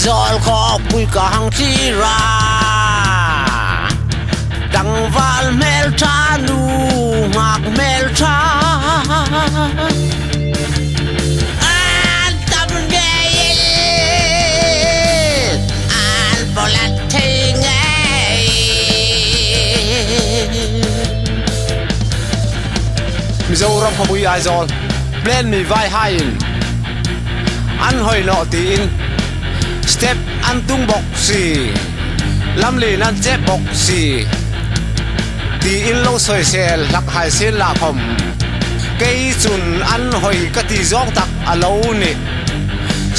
zol kho pui ka hang chi ra dang val mel cha nu mak mel cha an tam ge an polat thing mi zoram kho pui ai zol blend mi vai hain an hoi no ti in step an tung bok si lam li nan che bok si ti in lo soi sel lak hai sin la khom kei chun an hoi ka ti zong tak alo ni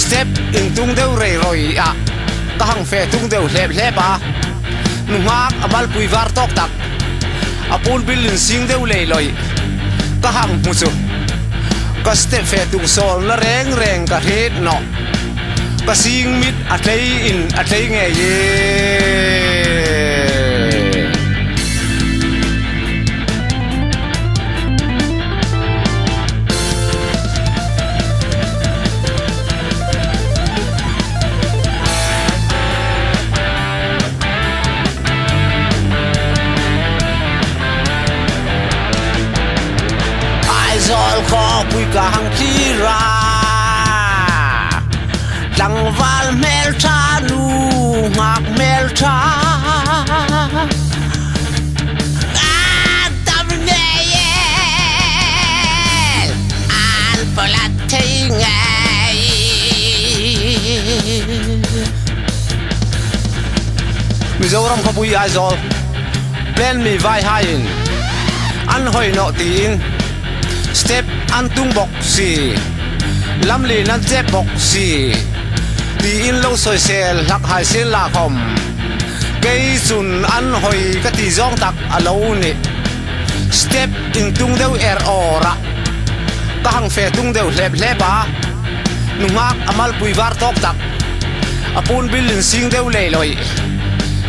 step in tung deu rei roi a ka hang fe tung deu hlep hlepa nu ngak amal pui var tok tak apun bilin sing deu lei loi ka hang mu chu ka step fe tung sol na reng reng ka hit no ka sing mit a tlei in a tlei nge ye ai zol kho pui ka hang chi ra dang val mel cha nu mak mel cha an tam ge an polat thing mi zoram kho pui ai zol plan mi vai hain an hoi no ti in step an tung bok si lam li nan che bok si ti in lo soi sel lak hai sin la khom kei chun an hoi ka ti zong tak alo ni step in tung deu er ora ka hang fe tung deu hlep hlepa nu ngak amal pui var tok tak apun bilin sing deu lei loi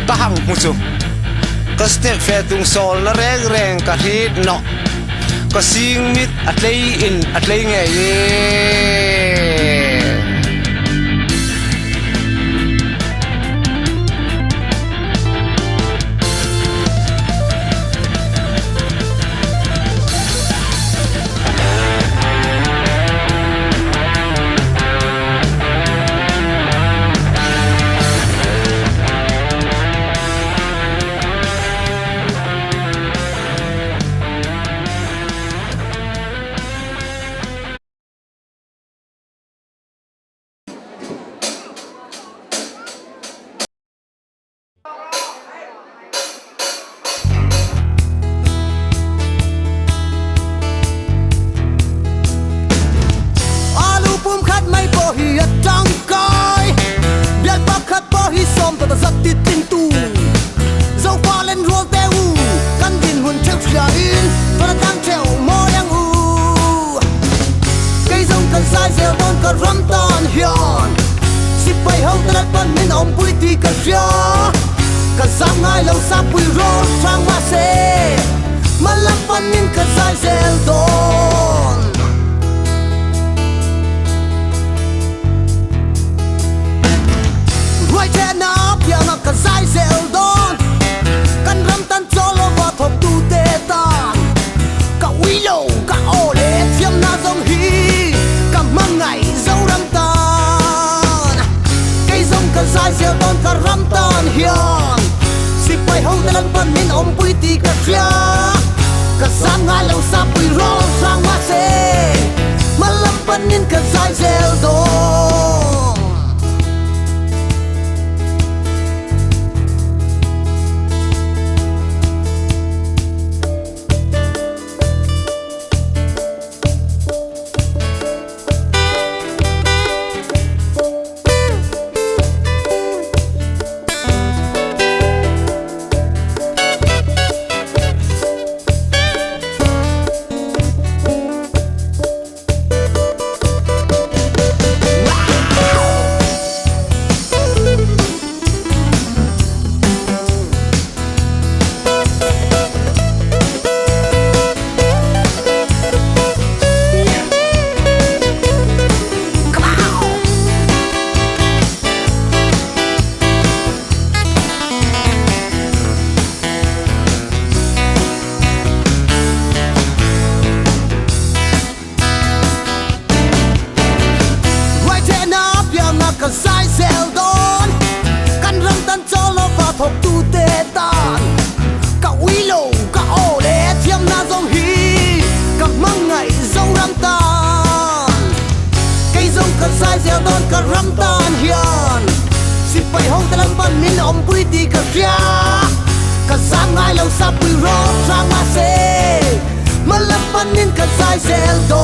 ka hang mu chu ka step fe tung sol na reng reng ka hit no ka sing mit atlei in atlei nge ye leo don ka ram tan hian si pai hong talam ban min om pui ti ka kya ka sam ngai lo sa pui ro sang ma se malam panin ka sai sel do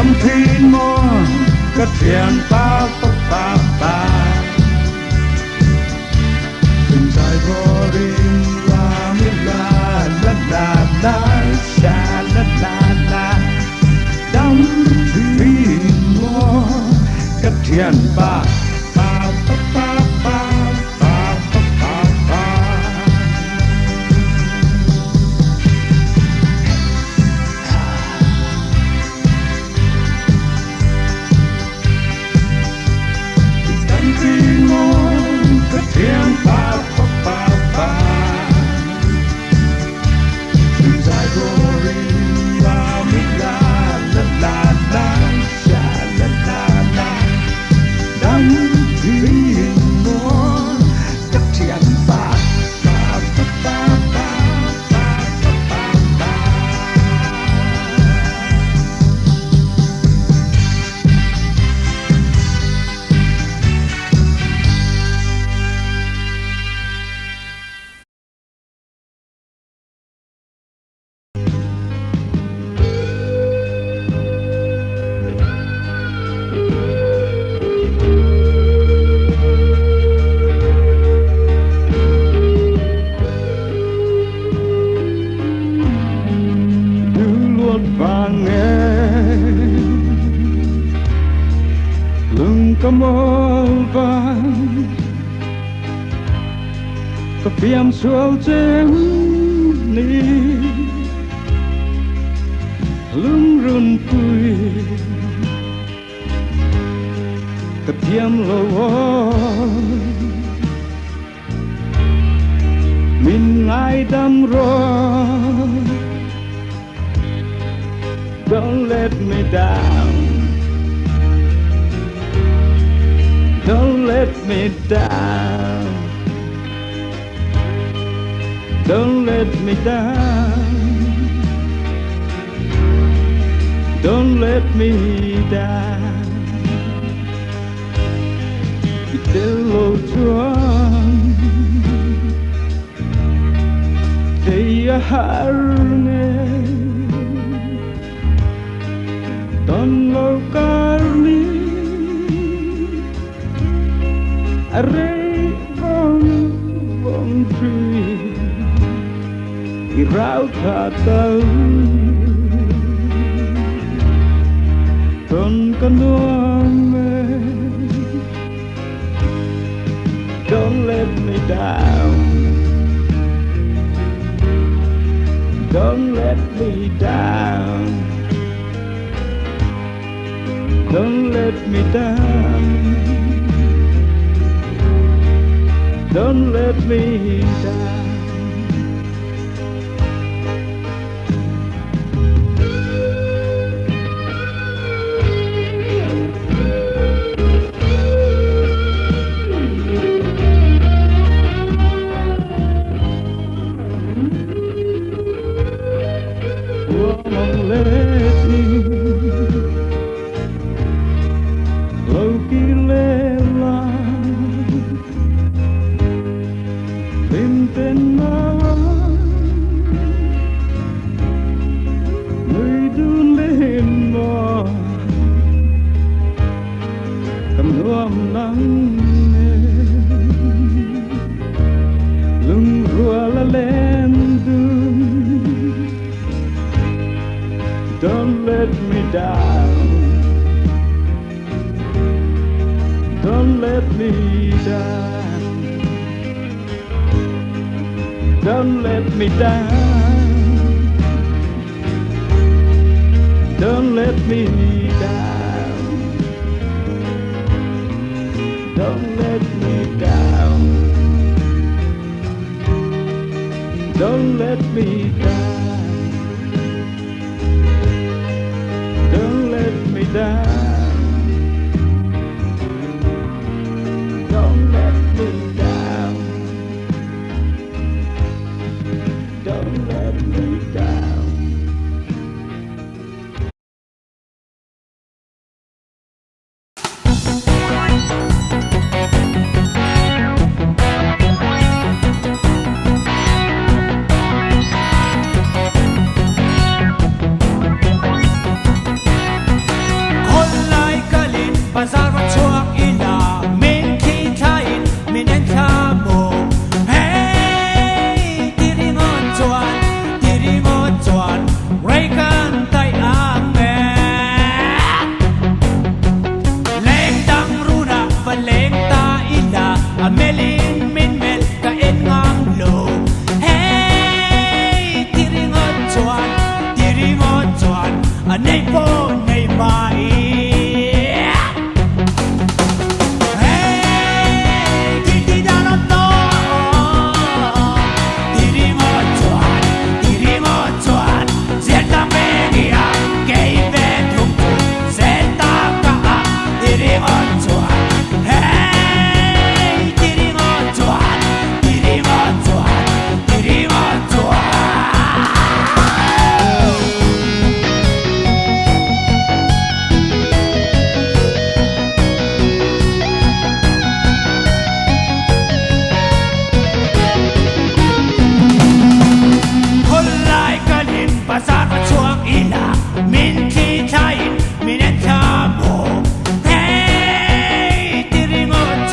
Some thing more Cất thiền pa pa pa pa Từng dài vô rin la mi la la la la sha la la la Some thing more Cất thiền pa pa pa pa pa pa pa pa pa Thiên pa pa pa pa Từng dài vô rin la mi la la la la sha la la la Đắm thuyền mùa Cất thiên pa pa pa pa pa pa pa pa Viêm suối trên ní lưng run tươi cất viêm lâu mình ai đâm rồi don't let me down don't let me down Don't let me down Don't let me down Idelo chuan Deya harne Don lo karni Array bong tree Rau thả tàu Con nuông mê Don't let me down Don't let me down Don't let me down Don't let me down Don't let me down Don't let me down Don't let me down Don't let me down Don't let me down Don't let me down Don't let me down Don't let me down Don't let me down Nay po nay mai Hey Titi dano to Diri mo chuan Zeta media Kay ven thung Zeta ka Diri mo chuan Hey Diri mo chuan Diri mo chuan Diri mo chuanคนลายกะลินภาษาก็ช่วงอีหลามินขี้ไทยมินเนชาโบเฮ้ติริงอจ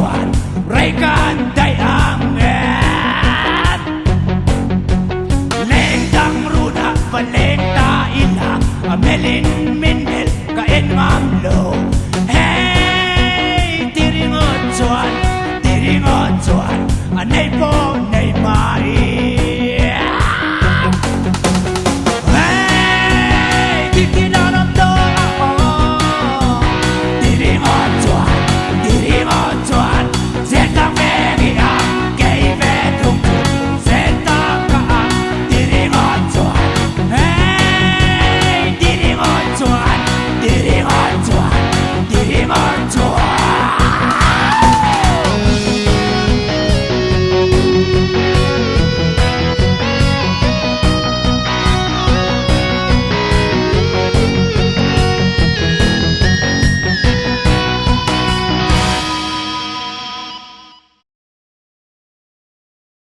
วนรายการได้อ่างแงนเลงดังรูดะบะเลงตาอีหลาเมลิน